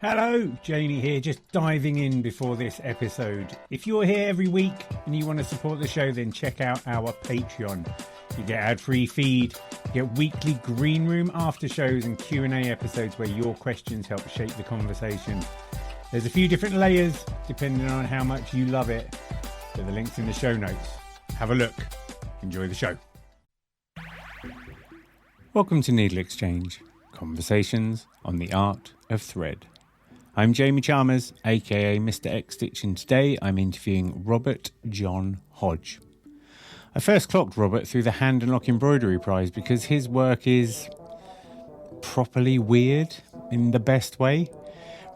Hello, Jamie here, just diving in before this episode. If you're here every week and you want to support the show, then check out our Patreon. You get ad-free feed, you get weekly green room after shows and Q&A episodes where your questions help shape the conversation. There's a few different layers depending on how much you love it, but the link's in the show notes. Have a look. Enjoy the show. Welcome to NeedleXChange, conversations on the art of thread. I'm Jamie Chalmers, aka Mr. X-Stitch, and today I'm interviewing Robert John Hodge. I first clocked Robert through the Hand Lock Embroidery Prize because his work is properly weird in the best way.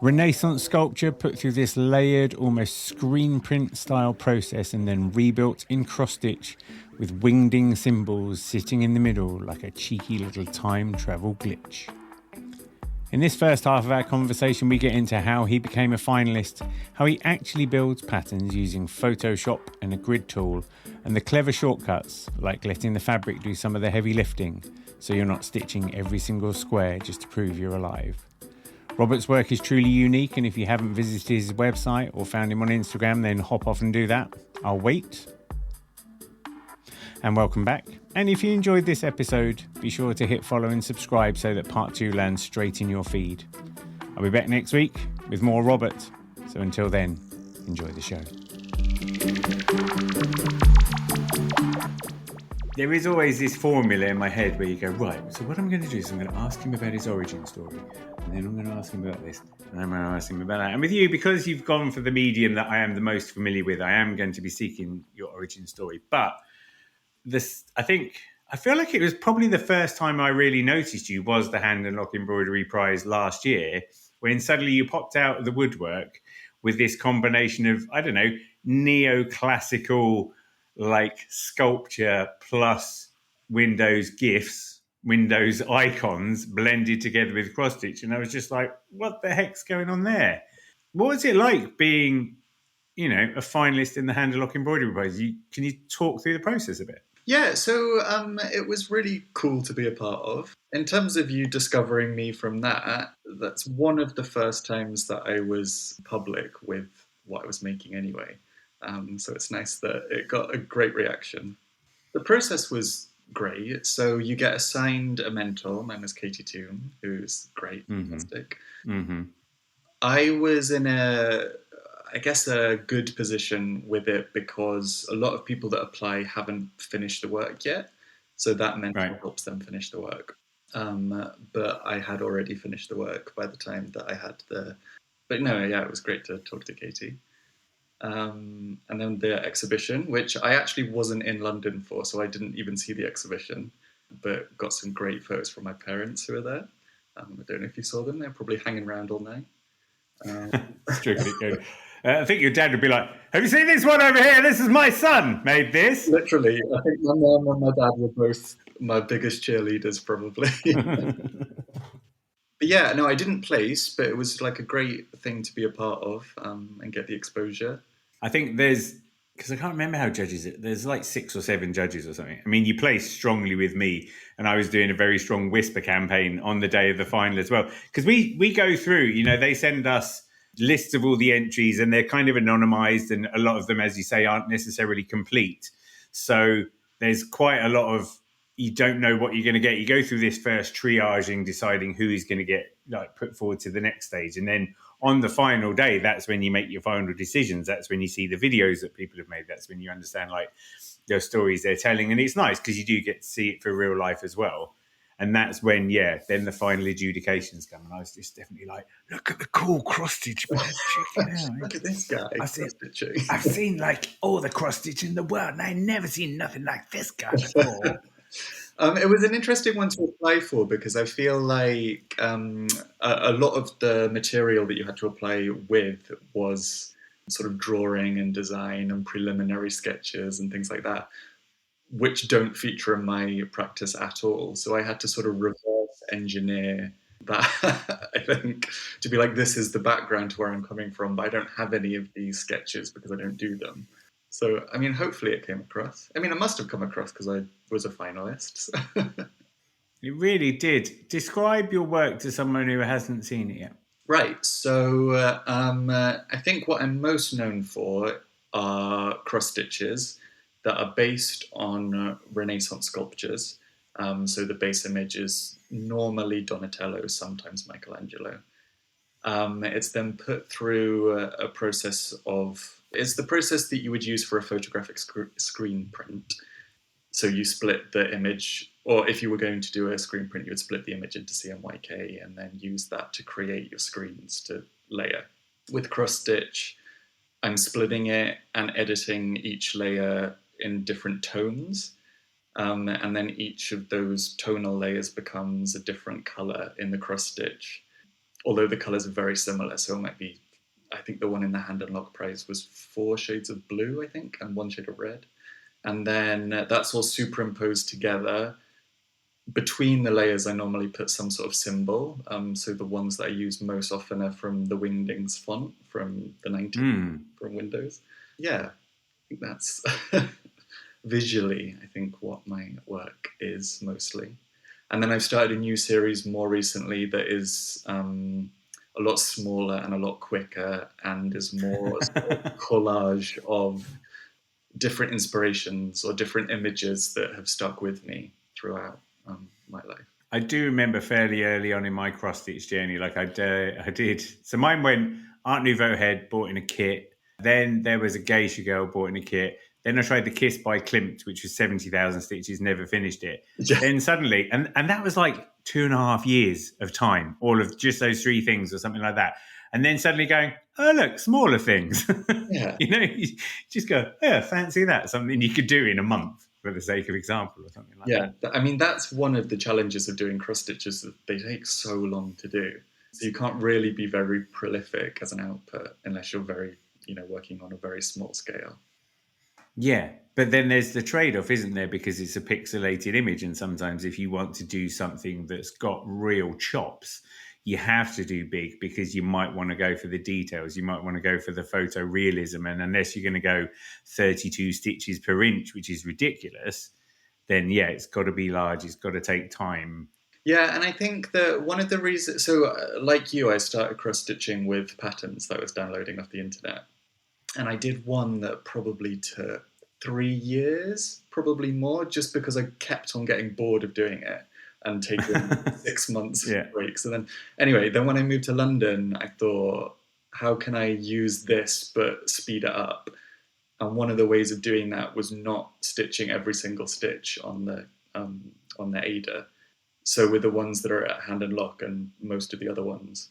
Renaissance sculpture put through this layered, almost screen print style process and then rebuilt in cross-stitch with wingding symbols sitting in the middle like a cheeky little time travel glitch. In this first half of our conversation, we get into how he became a finalist, how he actually builds patterns using Photoshop and a grid tool, and the clever shortcuts, like letting the fabric do some of the heavy lifting, so you're not stitching every single square just to prove you're alive. Robert's work is truly unique, and if you haven't visited his website or found him on Instagram, then hop off and do that. I'll wait. And welcome back. And if you enjoyed this episode, be sure to hit follow and subscribe so that part 2 lands straight in your feed. I'll be back next week with more Robert. So until then, enjoy the show. There is always this formula in my head where you go, right, so what I'm going to do is I'm going to ask him about his origin story, and then I'm going to ask him about this, and I'm going to ask him about that. And with you, because you've gone for the medium that I am the most familiar with, I am going to be seeking your origin story. But I feel like it was probably the first time I really noticed you was the Hand Lock Embroidery Prize last year, when suddenly you popped out of the woodwork with this combination of, I don't know, neoclassical like sculpture plus Windows GIFs, Windows icons blended together with cross stitch. And I was just like, what the heck's going on there? What was it like being, a finalist in the Hand Lock Embroidery Prize? Can you talk through the process a bit? Yeah, so it was really cool to be a part of. In terms of you discovering me from that's one of the first times that I was public with what I was making anyway. So it's nice that it got a great reaction. The process was great. So you get assigned a mentor. Mine was Katie Toome, who's great, fantastic. Mm-hmm. I was in a good position with it because a lot of people that apply haven't finished the work yet. So that mentor helps them finish the work. But I had already finished the work by the time that I had it was great to talk to Katie. And then the exhibition, which I actually wasn't in London for, so I didn't even see the exhibition, but got some great photos from my parents who were there. I don't know if you saw them. They're probably hanging around all night. Strictly good. I think your dad would be like, have you seen this one over here? This is my son made this. Literally. I think my mum and my dad were both my biggest cheerleaders, probably. But yeah, no, I didn't place, but it was like a great thing to be a part of and get the exposure. I think because I can't remember how judges it, there's like 6 or 7 judges or something. I mean, you placed strongly with me, and I was doing a very strong whisper campaign on the day of the final as well. Because we go through, they send us lists of all the entries, and they're kind of anonymized, and a lot of them, as you say, aren't necessarily complete. So there's quite a lot of, you don't know what you're going to get. You go through this first triaging, deciding who is going to get put forward to the next stage. And then on the final day, that's when you make your final decisions. That's when you see the videos that people have made. That's when you understand the stories they're telling. And it's nice because you do get to see it for real life as well. And that's when, then the final adjudications come. And I was just definitely like, look at the cool cross-stitch. Look at this guy. I've seen all the cross-stitch in the world, and I've never seen nothing like this guy before. It was an interesting one to apply for because I feel like a lot of the material that you had to apply with was sort of drawing and design and preliminary sketches and things like that, which don't feature in my practice at all. So I had to sort of reverse engineer that, I think, to be like, this is the background to where I'm coming from, but I don't have any of these sketches because I don't do them. So, I mean, hopefully it came across. I mean, it must have come across because I was a finalist. So. It really did. Describe your work to someone who hasn't seen it yet. Right. So I think what I'm most known for are cross stitches that are based on Renaissance sculptures. So the base image is normally Donatello, sometimes Michelangelo. It's then put through a process of, it's the process that you would use for a photographic screen print. So you split the image, or if you were going to do a screen print, you would split the image into CMYK and then use that to create your screens to layer. With cross stitch, I'm splitting it and editing each layer in different tones. And then each of those tonal layers becomes a different color in the cross stitch, although the colors are very similar. So it might be, I think the one in the Hand Lock Prize was 4 shades of blue, I think, and 1 shade of red. And then that's all superimposed together. Between the layers, I normally put some sort of symbol. So the ones that I use most often are from the Wingdings font from the 90s, from Windows. Yeah, I think that's visually, I think, what my work is mostly. And then I've started a new series more recently that is a lot smaller and a lot quicker and is more sort of collage of different inspirations or different images that have stuck with me throughout my life. I do remember fairly early on in my cross stitch journey, like I did. So mine went Art Nouveau head, bought in a kit. Then there was a geisha girl, bought in a kit. Then I tried the Kiss by Klimt, which was 70,000 stitches, never finished it. Yeah. Then suddenly, and that was like 2.5 years of time, all of just those 3 things or something like that. And then suddenly going, oh, look, smaller things. Yeah. You just go, yeah, fancy that. Something you could do in a month, for the sake of example, or something like that. Yeah, I mean, that's one of the challenges of doing cross stitches, that they take so long to do. So you can't really be very prolific as an output unless you're very, working on a very small scale. Yeah, but then there's the trade-off, isn't there? Because it's a pixelated image, and sometimes if you want to do something that's got real chops, you have to do big because you might want to go for the details. You might want to go for the photorealism, and unless you're going to go 32 stitches per inch, which is ridiculous, then yeah, it's got to be large. It's got to take time. Yeah, and I think that one of the reasons, so like you, I started cross-stitching with patterns that I was downloading off the internet. And I did one that probably took 3 years, probably more, just because I kept on getting bored of doing it and taking 6 months breaks. And then when I moved to London, I thought, how can I use this but speed it up? And one of the ways of doing that was not stitching every single stitch on the Ada. So with the ones that are at Hand and Lock and most of the other ones,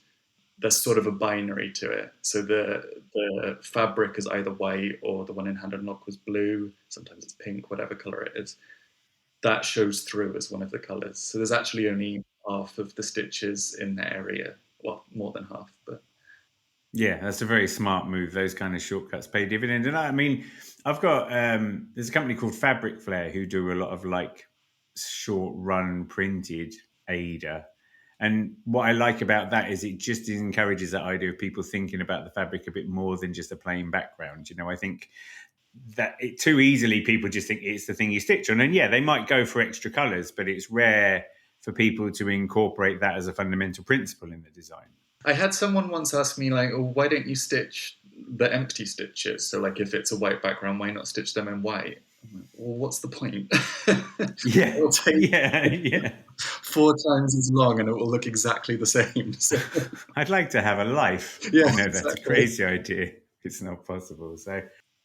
there's sort of a binary to it. So the fabric is either white or the one in Hand and Lock was blue. Sometimes it's pink, whatever color it is. That shows through as one of the colors. So there's actually only half of the stitches in the area. Well, more than half, but. Yeah, that's a very smart move. Those kind of shortcuts pay dividends. And I mean, I've got, there's a company called Fabric Flare who do a lot of like short run printed Ada. And what I like about that is it just encourages that idea of people thinking about the fabric a bit more than just a plain background. I think that too easily people just think it's the thing you stitch on. And yeah, they might go for extra colors, but it's rare for people to incorporate that as a fundamental principle in the design. I had someone once ask me, like, oh, why don't you stitch the empty stitches? So, like, if it's a white background, why not stitch them in white? I'm like, well, what's the point? Yeah, It'll take yeah. 4 times as long and it will look exactly the same. So. I'd like to have a life. Yeah, That's a crazy idea. It's not possible.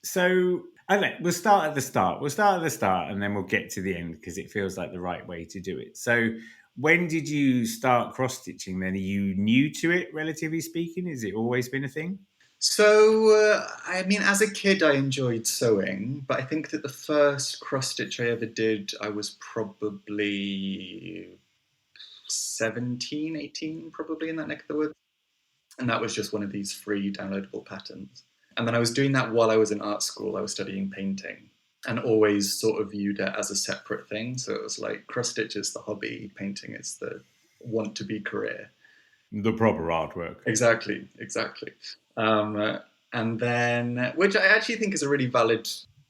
So I don't know, we'll start at the start. And then we'll get to the end because it feels like the right way to do it. So when did you start cross-stitching then? Are you new to it, relatively speaking? Has it always been a thing? So, I mean, as a kid, I enjoyed sewing, but I think that the first cross-stitch I ever did, I was probably 17, 18, probably in that neck of the woods. And that was just one of these free downloadable patterns. And then I was doing that while I was in art school. I was studying painting and always sort of viewed it as a separate thing. So it was like cross-stitch is the hobby, painting is the want-to-be career. The proper artwork. Exactly. And then, which I actually think is a really valid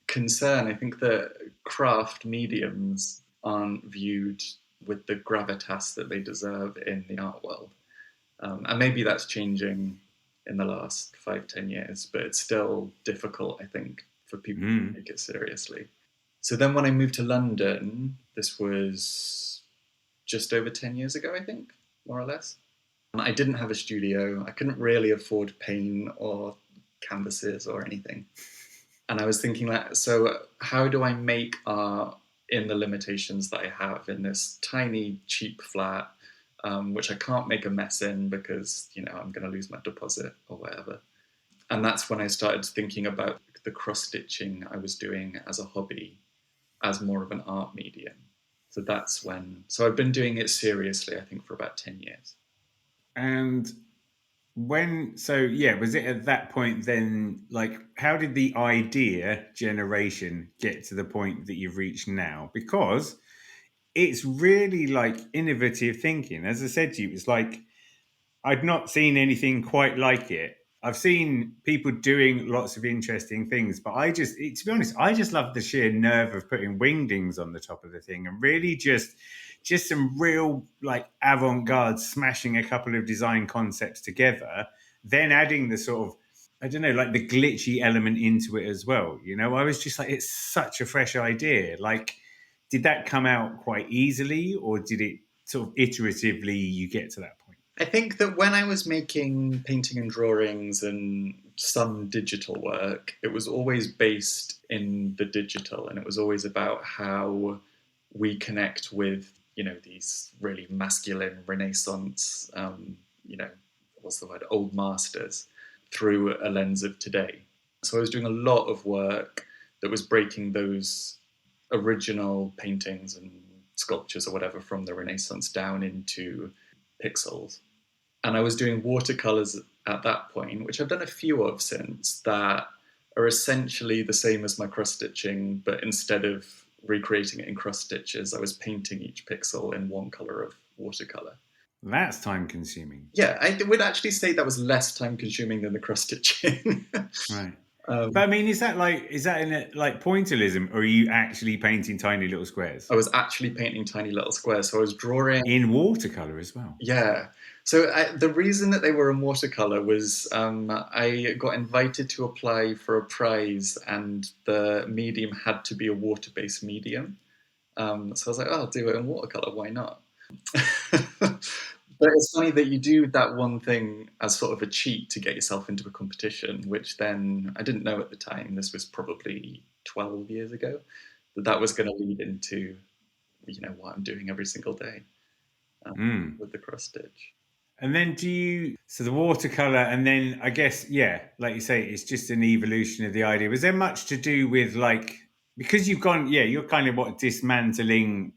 concern. I think that craft mediums aren't viewed with the gravitas that they deserve in the art world. And maybe that's changing in the last 5-10 years, but it's still difficult, I think, for people to take it seriously. So then when I moved to London, this was just over 10 years ago, I think, more or less. I didn't have a studio. I couldn't really afford paint or canvases or anything. And I was thinking, like, so how do I make art in the limitations that I have in this tiny, cheap flat, which I can't make a mess in because, I'm going to lose my deposit or whatever. And that's when I started thinking about the cross-stitching I was doing as a hobby, as more of an art medium. So I've been doing it seriously, I think, for about 10 years. And was it at that point then, like, how did the idea generation get to the point that you've reached now? Because it's really like innovative thinking. As I said to you, it's like I'd not seen anything quite like it. I've seen people doing lots of interesting things, but to be honest, I just love the sheer nerve of putting wingdings on the top of the thing and really just some real like avant-garde smashing a couple of design concepts together, then adding the sort of, I don't know, like the glitchy element into it as well. I was just like, it's such a fresh idea. Like, did that come out quite easily, or did it sort of iteratively you get to that point? I think that when I was making painting and drawings and some digital work, it was always based in the digital, and it was always about how we connect with, these really masculine Renaissance, what's the word, old masters, through a lens of today. So I was doing a lot of work that was breaking those original paintings and sculptures or whatever from the Renaissance down into pixels. And I was doing watercolors at that point, which I've done a few of since, that are essentially the same as my cross stitching, but instead of recreating it in cross stitches, I was painting each pixel in one color of watercolor. That's time consuming. Yeah, I would actually say that was less time consuming than the cross stitching. Right. But I mean, is that in a, like pointillism, or are you actually painting tiny little squares? I was actually painting tiny little squares. So I was drawing in watercolor as well. Yeah. So the reason that they were in watercolor was I got invited to apply for a prize, and the medium had to be a water-based medium. So I was like, oh, I'll do it in watercolor. Why not? But it's funny that you do that one thing as sort of a cheat to get yourself into a competition, which then I didn't know at the time. This was probably 12 years ago, that was going to lead into, what I'm doing every single day with the cross stitch. And then so the watercolor, and then I guess, like you say, it's just an evolution of the idea. Was there much to do with because you're kind of dismantling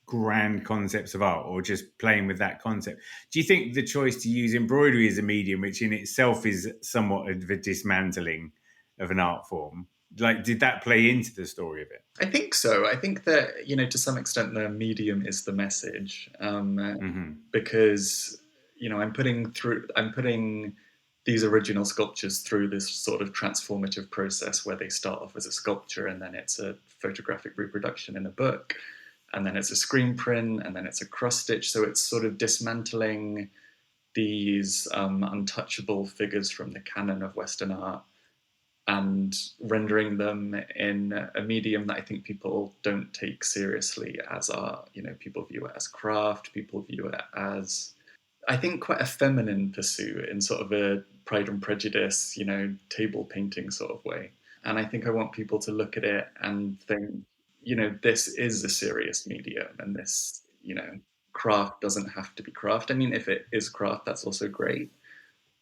grand concepts of art, or just playing with that concept? Do you think the choice to use embroidery as a medium, which in itself is somewhat of a dismantling of an art form, did that play into the story of it? I think so. I think that, to some extent the medium is the message, because, I'm putting these original sculptures through this sort of transformative process where they start off as a sculpture, and then it's a photographic reproduction in a book, and then it's a screen print, and then it's a cross stitch. So it's sort of dismantling these untouchable figures from the canon of Western art and rendering them in a medium that I think people don't take seriously as art. People view it as craft, people view it as, I think, quite a feminine pursuit in sort of a Pride and Prejudice, table painting sort of way. And I think I want people to look at it and think, this is a serious medium, and this, craft doesn't have to be craft. I mean, if it is craft, that's also great.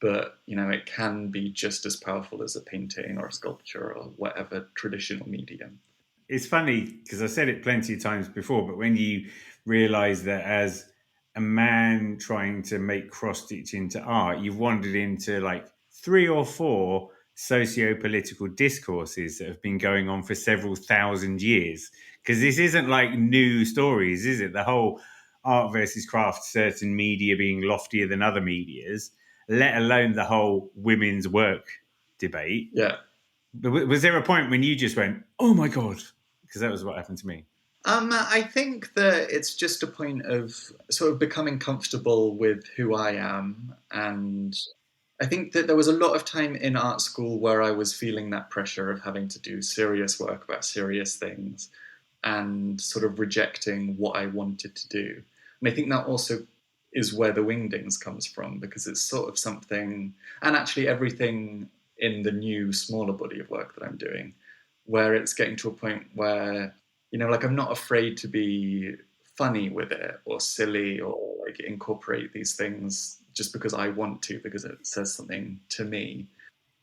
But, it can be just as powerful as a painting or a sculpture or whatever traditional medium. It's funny because I said it plenty of times before, but when you realize that as a man trying to make cross-stitch into art, you've wandered into like 3 or 4 socio-political discourses that have been going on for several thousand years. Because this isn't like new stories, is it? The whole art versus craft, certain media being loftier than other medias, let alone the whole women's work debate. Yeah. But was there a point when you just went, oh my God? Because that was what happened to me. I think that it's just a point of sort of becoming comfortable with who I am. And I think that there was a lot of time in art school where I was feeling that pressure of having to do serious work about serious things and sort of rejecting what I wanted to do. And I think that also is where the Wingdings comes from, because it's sort of something, and actually everything in the new smaller body of work that I'm doing, where it's getting to a point where, like I'm not afraid to be funny with it or silly or like incorporate these things just because I want to, because it says something to me,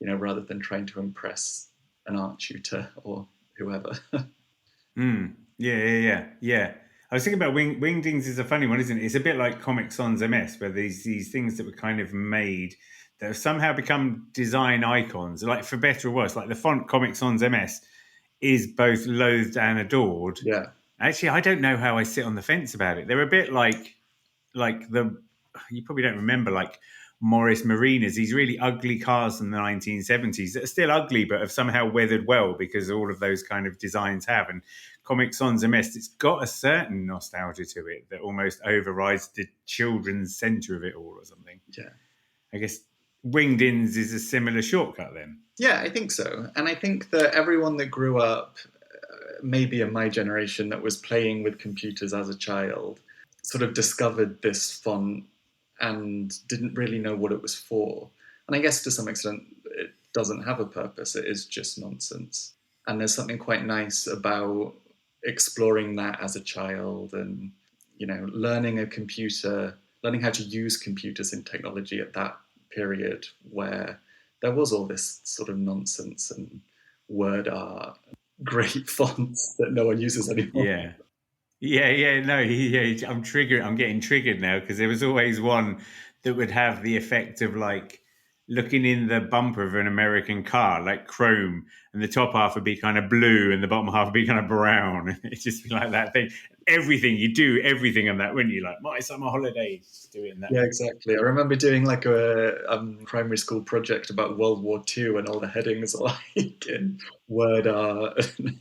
rather than trying to impress an art tutor or whoever. Yeah. I was thinking about Wingdings is a funny one, isn't it? It's a bit like Comic Sans MS, where these things that were kind of made that have somehow become design icons, like for better or worse. Like the font Comic Sans MS is both loathed and adored. Yeah. Actually, I don't know how I sit on the fence about it. They're a bit like you probably don't remember, like Morris Marinas, these really ugly cars from the 1970s that are still ugly but have somehow weathered well because all of those kind of designs have. And Comic Sans MS, it's got a certain nostalgia to it that almost overrides the children's centre of it all or something. Yeah. I guess Wingdings is a similar shortcut then. Yeah, I think so. And I think that everyone that grew up, maybe in my generation, that was playing with computers as a child, sort of discovered this font and didn't really know what it was for. And I guess to some extent, it doesn't have a purpose. It is just nonsense. And there's something quite nice about exploring that as a child and, learning learning how to use computers and technology at that period where there was all this sort of nonsense and WordArt, great fonts that no one uses anymore. No, I'm triggered. I'm getting triggered now because there was always one that would have the effect of like looking in the bumper of an American car, like chrome, and the top half would be kind of blue and the bottom half would be kind of brown. It's just like that thing. Everything on that, wouldn't you? Like my summer holiday, do it in that. Yeah, exactly. I remember doing like a primary school project about World War II, and all the headings are like in WordArt.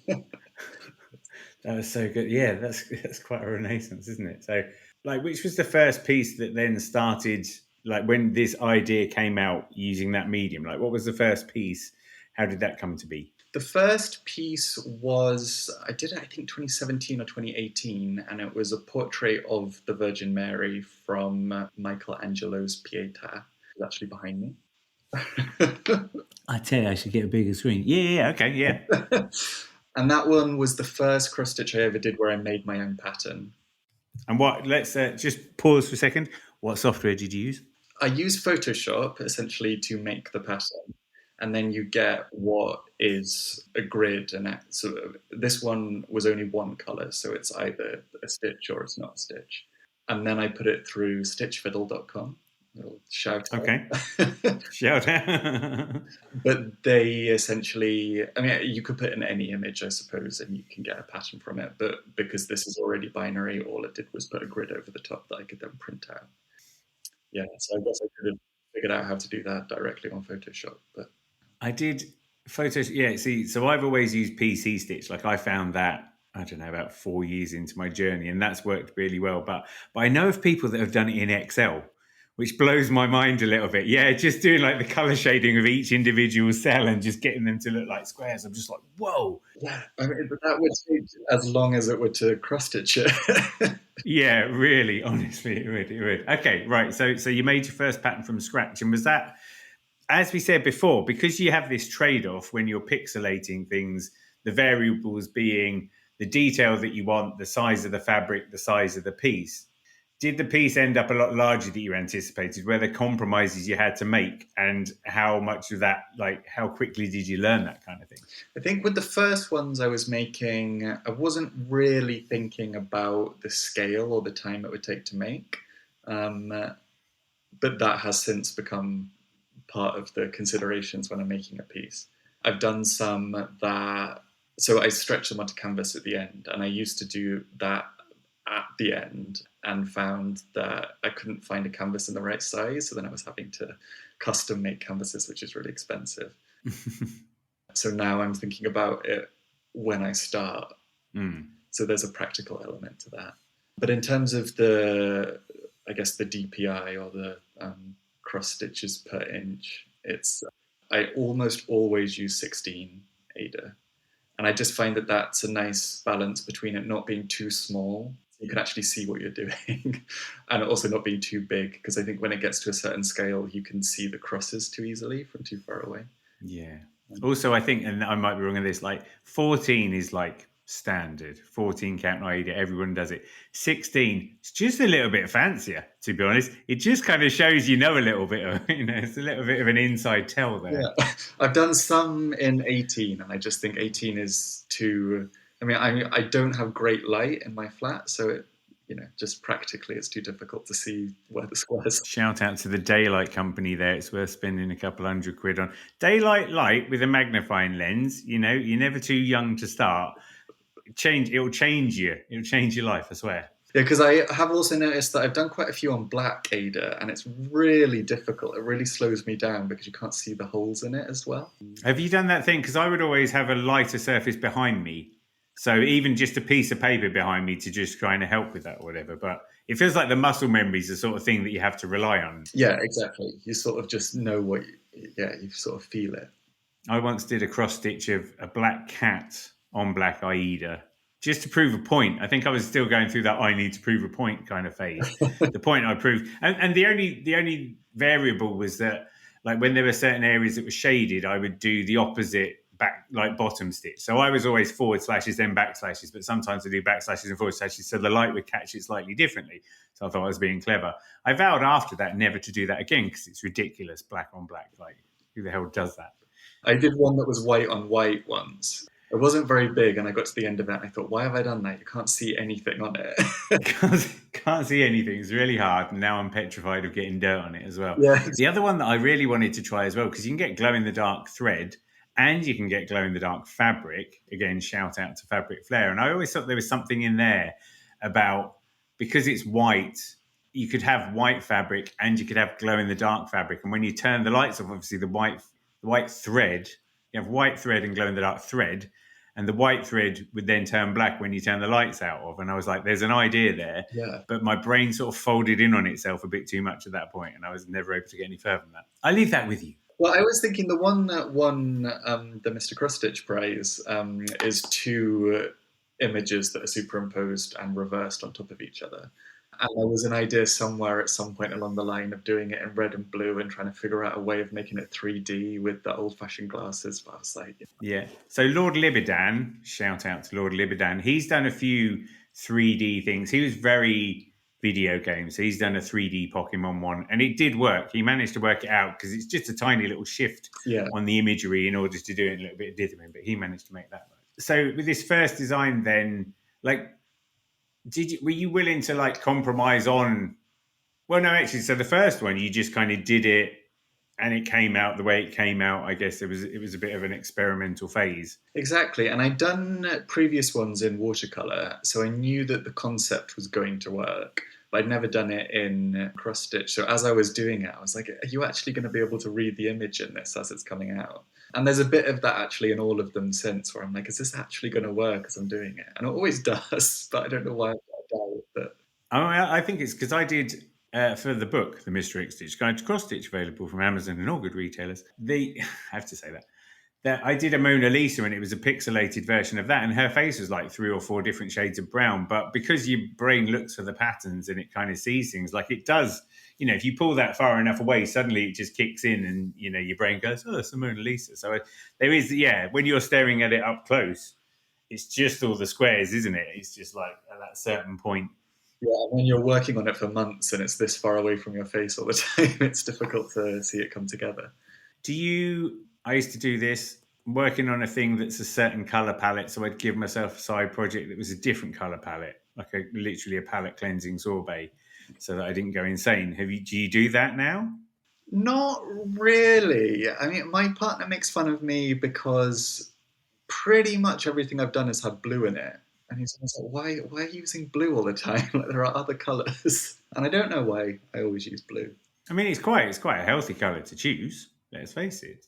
That was so good. Yeah, that's quite a renaissance, isn't it? So, like, which was the first piece that then started, like, when this idea came out using that medium? Like, what was the first piece? How did that come to be? The first piece was, I did it, I think 2017 or 2018, and it was a portrait of the Virgin Mary from Michelangelo's Pietà. It's actually behind me. I tell you, I should get a bigger screen. Yeah, okay, yeah. And that one was the first cross stitch I ever did where I made my own pattern. And let's just pause for a second. What software did you use? I used Photoshop essentially to make the pattern. And then you get what is a grid. And this one was only one color, so it's either a stitch or it's not a stitch. And then I put it through stitchfiddle.com. Shout out. Okay. Shout out. But they essentially, I mean, you could put in any image, I suppose, and you can get a pattern from it. But because this is already binary, all it did was put a grid over the top that I could then print out. Yeah, so I guess I could have figured out how to do that directly on Photoshop. But I did Photoshop. Yeah, see, so I've always used PC Stitch. Like I found that, I don't know, about 4 years into my journey, and that's worked really well. But I know of people that have done it in Excel, which blows my mind a little bit. Yeah, just doing like the color shading of each individual cell and just getting them to look like squares. I'm just like, whoa. Yeah, I mean, but that would take as long as it would to cross stitch it. Yeah, really, honestly, it would. Okay, right. So you made your first pattern from scratch, and was that, as we said before, because you have this trade-off when you're pixelating things, the variables being the detail that you want, the size of the fabric, the size of the piece. Did the piece end up a lot larger than you anticipated? Were there compromises you had to make? And how much of that, like, how quickly did you learn that kind of thing? I think with the first ones I was making, I wasn't really thinking about the scale or the time it would take to make. But that has since become part of the considerations when I'm making a piece. I've done some that, so I stretch them onto canvas at the end, and I used to do that at the end and found that I couldn't find a canvas in the right size, so then I was having to custom make canvases, which is really expensive. So now I'm thinking about it when I start. So there's a practical element to that. But in terms of the DPI, or the cross stitches per inch, I almost always use 16 Ada. And I just find that that's a nice balance between it not being too small, so you can actually see what you're doing, and also not being too big, because I think when it gets to a certain scale, you can see the crosses too easily from too far away. Yeah. Also, I think, and I might be wrong on this, like 14 is like standard. 14 count Aida, everyone does it. 16, it's just a little bit fancier, to be honest. It just kind of shows a little bit of, it's a little bit of an inside tell there. Yeah, I've done some in 18, and I just think 18 is too. I mean, I don't have great light in my flat, so it, just practically, it's too difficult to see where the squares are. Shout out to the Daylight company there. It's worth spending a couple £100 on. Daylight light with a magnifying lens. You're never too young to start. It'll change you. It'll change your life, I swear. Yeah, because I have also noticed that I've done quite a few on black Ada, and it's really difficult. It really slows me down because you can't see the holes in it as well. Have you done that thing? Because I would always have a lighter surface behind me. So even just a piece of paper behind me to just try and help with that or whatever. But it feels like the muscle memory is the sort of thing that you have to rely on. Yeah, exactly. You sort of just know you sort of feel it. I once did a cross stitch of a black cat on black Aida just to prove a point. I think I was still going through that I need to prove a point kind of phase. The point I proved. And the only variable was that, like, when there were certain areas that were shaded, I would do the opposite back, like bottom stitch. So I was always forward slashes, then back slashes, but sometimes I do back slashes and forward slashes, so the light would catch it slightly differently. So I thought I was being clever. I vowed after that never to do that again, because it's ridiculous, black on black. Like, who the hell does that? I did one that was white on white once. It wasn't very big, and I got to the end of it, and I thought, why have I done that? You can't see anything on it. Can't see anything. It's really hard, and now I'm petrified of getting dirt on it as well. Yeah. The other one that I really wanted to try as well, because you can get glow-in-the-dark thread, and you can get glow-in-the-dark fabric. Again, shout out to Fabric Flair. And I always thought there was something in there about, because it's white, you could have white fabric and you could have glow-in-the-dark fabric. And when you turn the lights off, obviously the white thread, you have white thread and glow-in-the-dark thread, and the white thread would then turn black when you turn the lights out of. And I was like, there's an idea there. Yeah. But my brain sort of folded in on itself a bit too much at that point, and I was never able to get any further than that. I leave that with you. Well, I was thinking the one that won the Mr. Cross Stitch Prize is two images that are superimposed and reversed on top of each other. And there was an idea somewhere at some point along the line of doing it in red and blue and trying to figure out a way of making it 3D with the old-fashioned glasses. But I was like, yeah. So Lord Libidan, shout out to Lord Libidan. He's done a few 3D things. He was very video games. So he's done a 3D Pokemon one, and it did work. He managed to work it out because it's just a tiny little shift on the imagery in order to do it a little bit of dithering, but he managed to make that work. So with this first design then, like, were you willing to like compromise on, well, no, actually, so the first one, you just kind of did it and it came out the way it came out. I guess it was a bit of an experimental phase. Exactly. And I'd done previous ones in watercolor, so I knew that the concept was going to work, but I'd never done it in cross stitch. So as I was doing it, I was like, are you actually going to be able to read the image in this as it's coming out? And there's a bit of that actually in all of them since, where I'm like, is this actually going to work as I'm doing it? And it always does, but I don't know why I've got a doubt. But I think it's because I did for the book, The Mr. X-Stitch Guide to Cross Stitch, available from Amazon and all good retailers. I have to say that I did a Mona Lisa, and it was a pixelated version of that, and her face was like 3 or 4 different shades of brown. But because your brain looks for the patterns and it kind of sees things, like it does, if you pull that far enough away, suddenly it just kicks in, and your brain goes, oh, it's a Mona Lisa. So there is, when you're staring at it up close, it's just all the squares, isn't it? It's just like at that certain point. Yeah, when you're working on it for months and it's this far away from your face all the time, it's difficult to see it come together. I used to do this, working on a thing that's a certain colour palette, so I'd give myself a side project that was a different colour palette, like literally a palette cleansing sorbet, so that I didn't go insane. Do you do that now? Not really. I mean, my partner makes fun of me because pretty much everything I've done has had blue in it. And he's always like, why are you using blue all the time? Like, there are other colours. And I don't know why I always use blue. I mean, it's quite a healthy colour to choose. let's face it,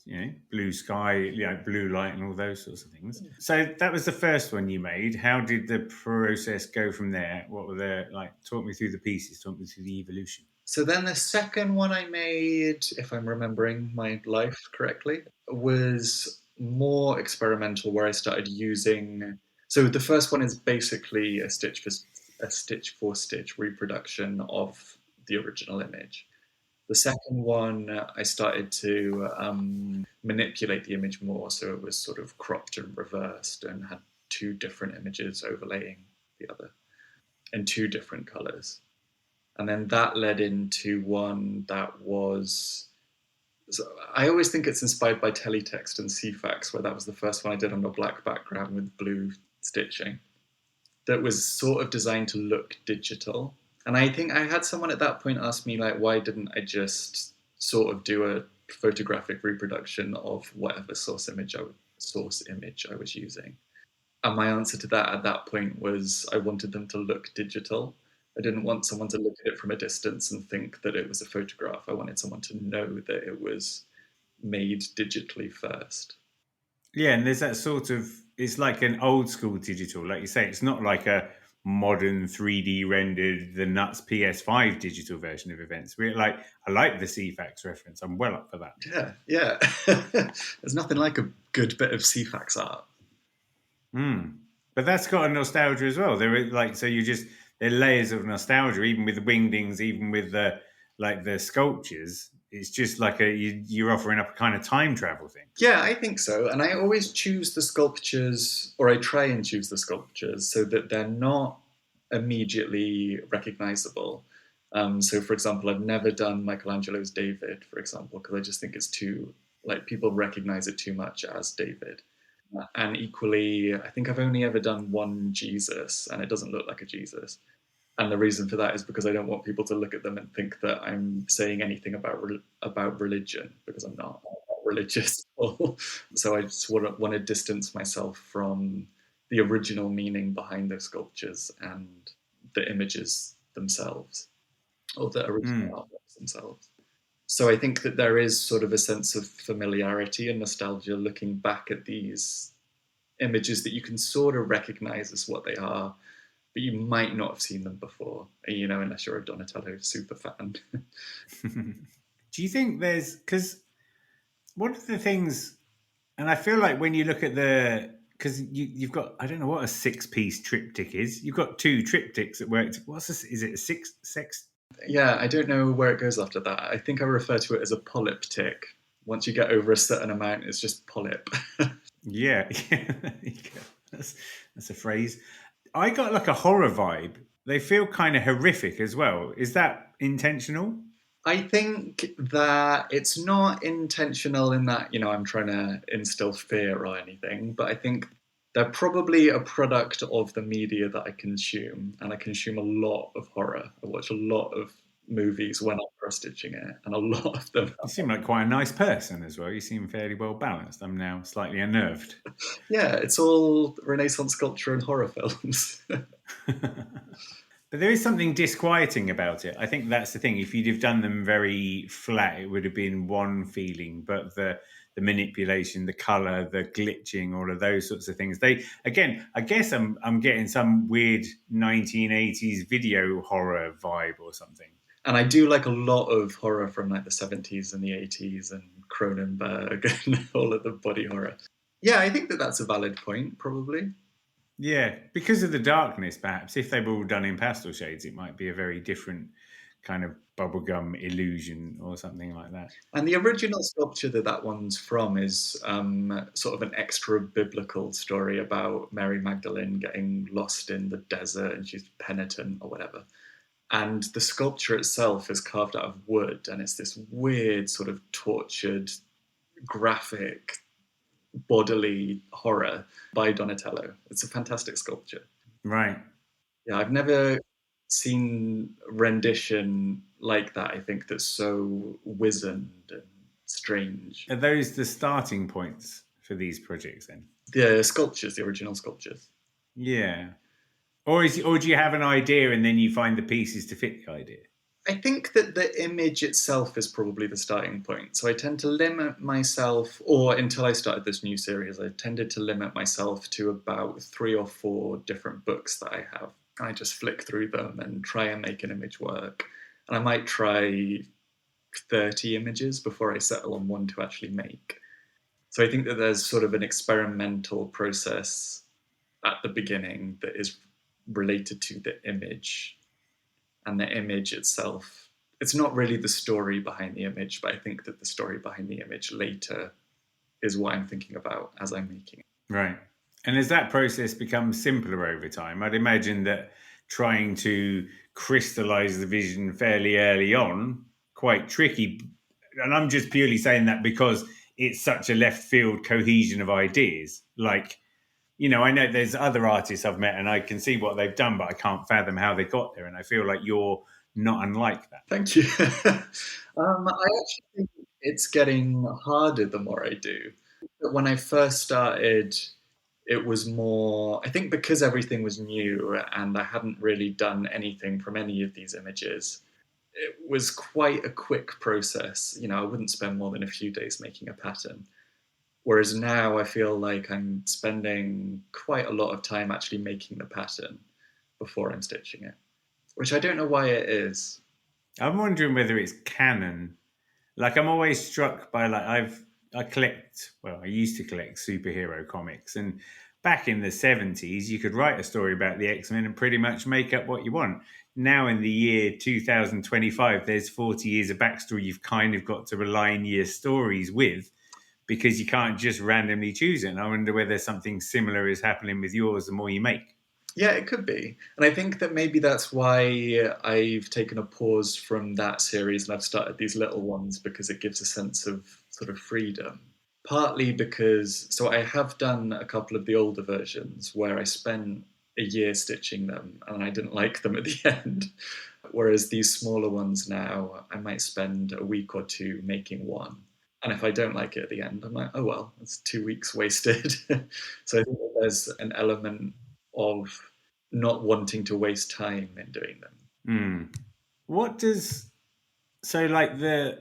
blue sky, blue light and all those sorts of things. So that was the first one you made. How did the process go from there? What were talk me through the pieces, talk me through the evolution. So then the second one I made, if I'm remembering my life correctly, was more experimental, where I started using. So the first one is basically a stitch for stitch reproduction of the original image. The second one, I started to manipulate the image more, so it was sort of cropped and reversed and had two different images overlaying the other in two different colors. And then that led into one that was. So I always think it's inspired by teletext and CFAX, where that was the first one I did on a black background with blue stitching. That was sort of designed to look digital. And I think I had someone at that point ask me, like, why didn't I just sort of do a photographic reproduction of whatever source image I was using? And my answer to that at that point was I wanted them to look digital. I didn't want someone to look at it from a distance and think that it was a photograph. I wanted someone to know that it was made digitally first. Yeah, and there's that sort of, it's like an old school digital, like you say. It's not like a modern 3D rendered, the nuts PS5 digital version of events. I like the CFAX reference. I'm well up for that. Yeah. There's nothing like a good bit of CFAX art. But that's got a nostalgia as well. There are layers of nostalgia, even with the Wingdings, even with the sculptures. It's just like you're offering up a kind of time travel thing. Yeah, I think so. And I always choose the sculptures, or I try and choose the sculptures, so that they're not immediately recognizable. So, for example, I've never done Michelangelo's David, for example, because I just think it's too, people recognize it too much as David. And equally, I think I've only ever done one Jesus, and it doesn't look like a Jesus. And the reason for that is because I don't want people to look at them and think that I'm saying anything about religion, because I'm not religious. So I just want to distance myself from the original meaning behind those sculptures and the images themselves, or the original artworks themselves. So I think that there is sort of a sense of familiarity and nostalgia looking back at these images that you can sort of recognize as what they are, but you might not have seen them before, unless you're a Donatello super fan. Do you think because one of the things, and I feel like when you look at because you've got, I don't know what a 6-piece triptych is. You've got 2 triptychs that work. What's this? Is it a six? Yeah, I don't know where it goes after that. I think I refer to it as a polyptych. Once you get over a certain amount, it's just polyp. Yeah. There you go. That's a phrase. I got like a horror vibe. They feel kind of horrific as well. Is that intentional? I think that it's not intentional in that, I'm trying to instill fear or anything, but I think they're probably a product of the media that I consume, and I consume a lot of horror. I watch a lot of movies when I'm cross-stitching it, and a lot of them. You seem like quite a nice person as well. You seem fairly well balanced. I'm now slightly unnerved. Yeah, it's all Renaissance sculpture and horror films. But there is something disquieting about it. I think that's the thing. If you'd have done them very flat, it would have been one feeling. But the manipulation, the color, the glitching, all of those sorts of things. I guess I'm getting some weird 1980s video horror vibe or something. And I do like a lot of horror from like the 70s and the 80s and Cronenberg and all of the body horror. Yeah, I think that that's a valid point, probably. Yeah, because of the darkness, perhaps. If they were all done in pastel shades, it might be a very different kind of bubblegum illusion or something like that. And the original sculpture that one's from is sort of an extra biblical story about Mary Magdalene getting lost in the desert and she's penitent or whatever. And the sculpture itself is carved out of wood, and it's this weird sort of tortured, graphic, bodily horror by Donatello. It's a fantastic sculpture. Right. Yeah, I've never seen rendition like that, I think, that's so wizened and strange. Are those the starting points for these projects then? The sculptures, the original sculptures. Yeah. Or do you have an idea and then you find the pieces to fit the idea? I think that the image itself is probably the starting point. So I tend to limit myself, or until I started this new series, I tended to limit myself to about 3 or 4 different books that I have. I just flick through them and try and make an image work. And I might try 30 images before I settle on one to actually make. So I think that there's sort of an experimental process at the beginning that is related to the image, and the image itself. It's not really the story behind the image, but I think that the story behind the image later is what I'm thinking about as I'm making it. Right. And as that process becomes simpler over time, I'd imagine that trying to crystallize the vision fairly early on, quite tricky. And I'm just purely saying that because it's such a left field cohesion of ideas. Like, you know, I know there's other artists I've met and I can see what they've done, but I can't fathom how they got there. And I feel like you're not unlike that. Thank you. I actually think it's getting harder the more I do. But when I first started, it was more, I think because everything was new and I hadn't really done anything from any of these images, it was quite a quick process. You know, I wouldn't spend more than a few days making a pattern. Whereas now I feel like I'm spending quite a lot of time actually making the pattern before I'm stitching it, which I don't know why it is. I'm wondering whether it's canon. Like, I'm always struck by, like, I used to collect superhero comics, and back in the 70s you could write a story about the X-Men and pretty much make up what you want. Now in the year 2025, there's 40 years of backstory you've kind of got to rely on your stories with, because you can't just randomly choose it. And I wonder whether something similar is happening with yours the more you make. Yeah, it could be. And I think that maybe that's why I've taken a pause from that series and I've started these little ones, because it gives a sense of sort of freedom. Partly because, so I have done a couple of the older versions where I spent a year stitching them and I didn't like them at the end. Whereas these smaller ones now, I might spend a week or two making one. And if I don't like it at the end, I'm like, oh well, it's 2 weeks wasted. So I think that there's an element of not wanting to waste time in doing them. What does so like the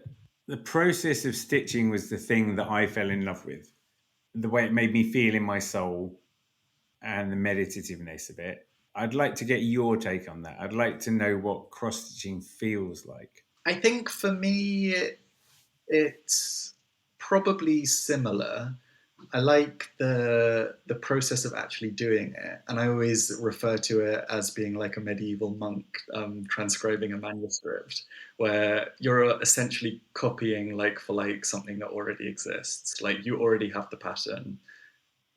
process of stitching was the thing that I fell in love with. The way it made me feel in my soul and the meditativeness of it. I'd like to get your take on that. I'd like to know what cross stitching feels like. I think for me, it's probably similar. I like the process of actually doing it, and I always refer to it as being like a medieval monk transcribing a manuscript, where you're essentially copying like for like something that already exists. Like you already have the pattern.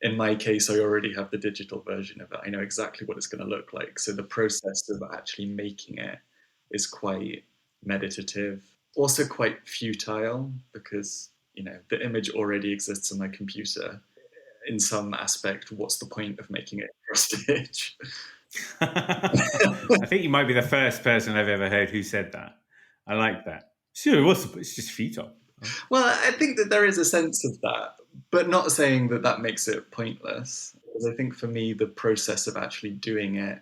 In my case, I already have the digital version of it. I know exactly what it's going to look like. So the process of actually making it is quite meditative, also quite futile, because you know the image already exists on my computer. In some aspect, what's the point of making it cross stitch? I think you might be the first person I've ever heard who said that. I like that. Sure, it's just futile. Well, I think that there is a sense of that, but not saying that that makes it pointless. Because I think for me, the process of actually doing it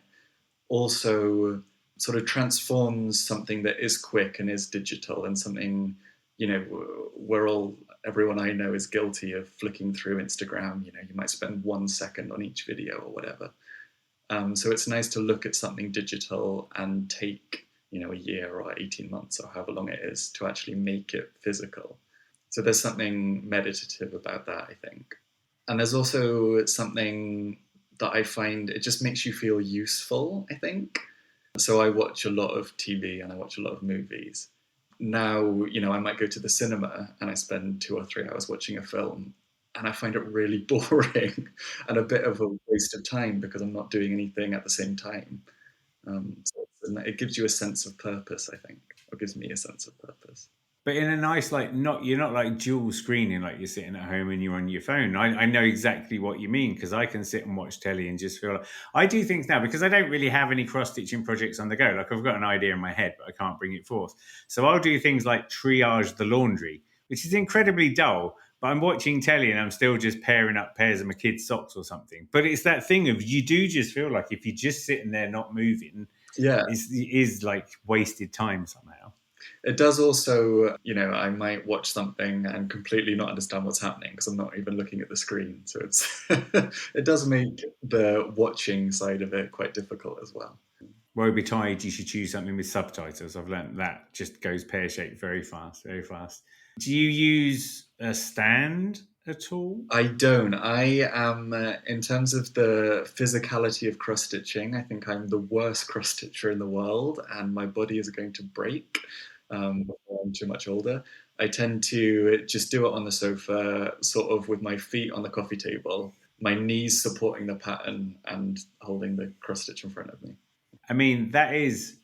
also sort of transforms something that is quick and is digital, and something, you know, everyone I know is guilty of flicking through Instagram. You know, you might spend 1 second on each video or whatever. So it's nice to look at something digital and take, you know, a year or 18 months or however long it is to actually make it physical. So there's something meditative about that, I think. And there's also something that I find, it just makes you feel useful, I think. So I watch a lot of TV and I watch a lot of movies. Now, you know, I might go to the cinema and I spend 2 or 3 hours watching a film, and I find it really boring and a bit of a waste of time because I'm not doing anything at the same time. So it gives you a sense of purpose, I think, or gives me a sense of purpose. But in a nice, like, you're not like dual screening, like you're sitting at home and you're on your phone. I know exactly what you mean, because I can sit and watch telly and just feel like I do things now, because I don't really have any cross-stitching projects on the go. Like, I've got an idea in my head, but I can't bring it forth. So I'll do things like triage the laundry, which is incredibly dull, but I'm watching telly and I'm still just pairing up pairs of my kids' socks or something. But it's that thing of, you do just feel like if you're just sitting there not moving, Yeah. is like wasted time somehow. It does also, I might watch something and completely not understand what's happening because I'm not even looking at the screen. So it does make the watching side of it quite difficult as well. Woe betide, you should choose something with subtitles. I've learned that just goes pear-shaped very fast. Do you use a stand at all? I don't. I am, in terms of the physicality of cross-stitching, I think I'm the worst cross-stitcher in the world, and my body is going to break before I'm too much older. I tend to just do it on the sofa, sort of with my feet on the coffee table, my knees supporting the pattern and holding the cross-stitch in front of me. I mean, that is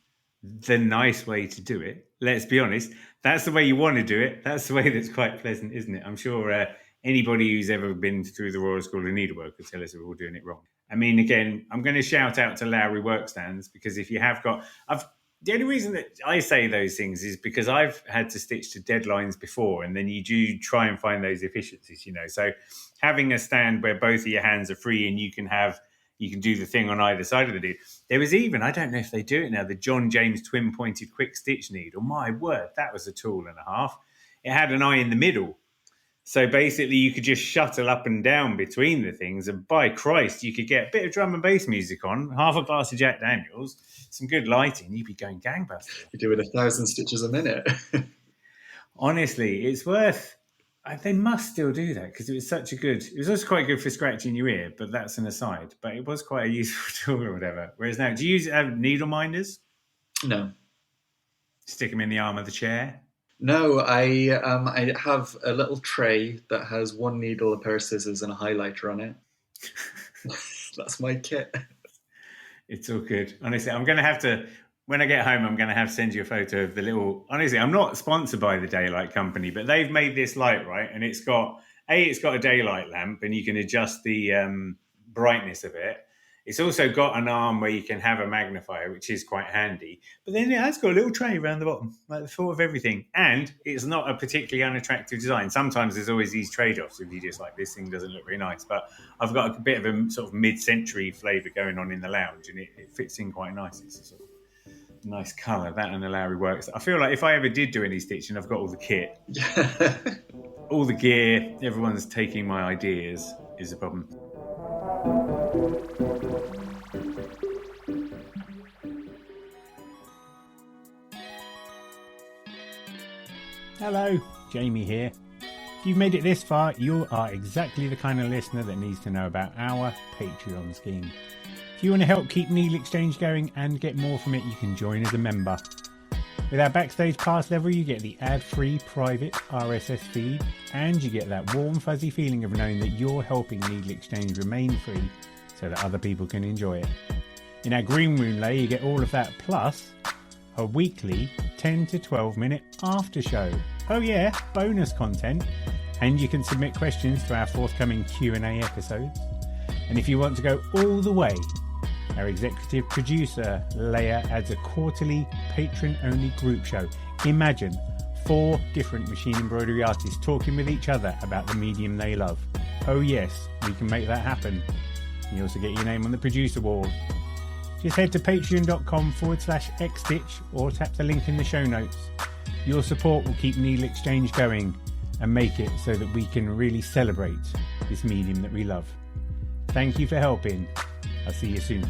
the nice way to do it. Let's be honest. That's the way you want to do it. That's the way that's quite pleasant, isn't it? I'm sure anybody who's ever been through the Royal School of Needlework will tell us we're all doing it wrong. I mean, again, I'm going to shout out to Lowry Workstands because if you have got... The only reason that I say those things is because I've had to stitch to deadlines before, and then you do try and find those efficiencies, So having a stand where both of your hands are free and you can do the thing on either side of the needle. There was even, I don't know if they do it now, the John James twin-pointed quick stitch needle. My word, that was a tool and a half. It had an eye in the middle. So basically you could just shuttle up and down between the things, and by Christ, you could get a bit of drum and bass music on, half a glass of Jack Daniels, some good lighting, you'd be going gangbusters. You're doing 1,000 stitches a minute. Honestly, it's worth... They must still do that because it was it was also quite good for scratching your ear, but that's an aside. But it was quite a useful tool or whatever. Whereas now, do you have needle minders? No. Stick them in the arm of the chair? No, I have a little tray that has one needle, a pair of scissors, and a highlighter on it. That's my kit. It's all good. Honestly, I'm going to have to... When I get home, I'm going to have to send you a photo of the little... Honestly, I'm not sponsored by the Daylight Company, but they've made this light, right? And it's got a daylight lamp, and you can adjust the brightness of it. It's also got an arm where you can have a magnifier, which is quite handy. But then it has got a little tray around the bottom, like the thought of everything. And it's not a particularly unattractive design. Sometimes there's always these trade-offs if you just like, this thing doesn't look very nice. But I've got a bit of a sort of mid-century flavour going on in the lounge, and it fits in quite nicely. It's a sort of nice colour, that and the Lowry Works. I feel like if I ever did do any stitching, I've got all the kit. All the gear, everyone's taking my ideas is a problem. Hello, Jamie here. If you've made it this far, you are exactly the kind of listener that needs to know about our Patreon scheme. If you want to help keep NeedleXChange going and get more from it, you can join as a member. With our Backstage Pass level, you get the ad-free private RSS feed, and you get that warm, fuzzy feeling of knowing that you're helping NeedleXChange remain free so that other people can enjoy it. In our Green Room layer, you get all of that, plus a weekly 10 to 12 minute after show. Oh yeah, bonus content. And you can submit questions to our forthcoming Q&A episodes. And if you want to go all the way, our executive producer, Leia, adds a quarterly patron-only group show. Imagine 4 different machine embroidery artists talking with each other about the medium they love. Oh yes, we can make that happen. You also get your name on the producer wall. Just head to patreon.com/xstitch or tap the link in the show notes. Your support will keep NeedleXChange going and make it so that we can really celebrate this medium that we love. Thank you for helping. I'll see you soon.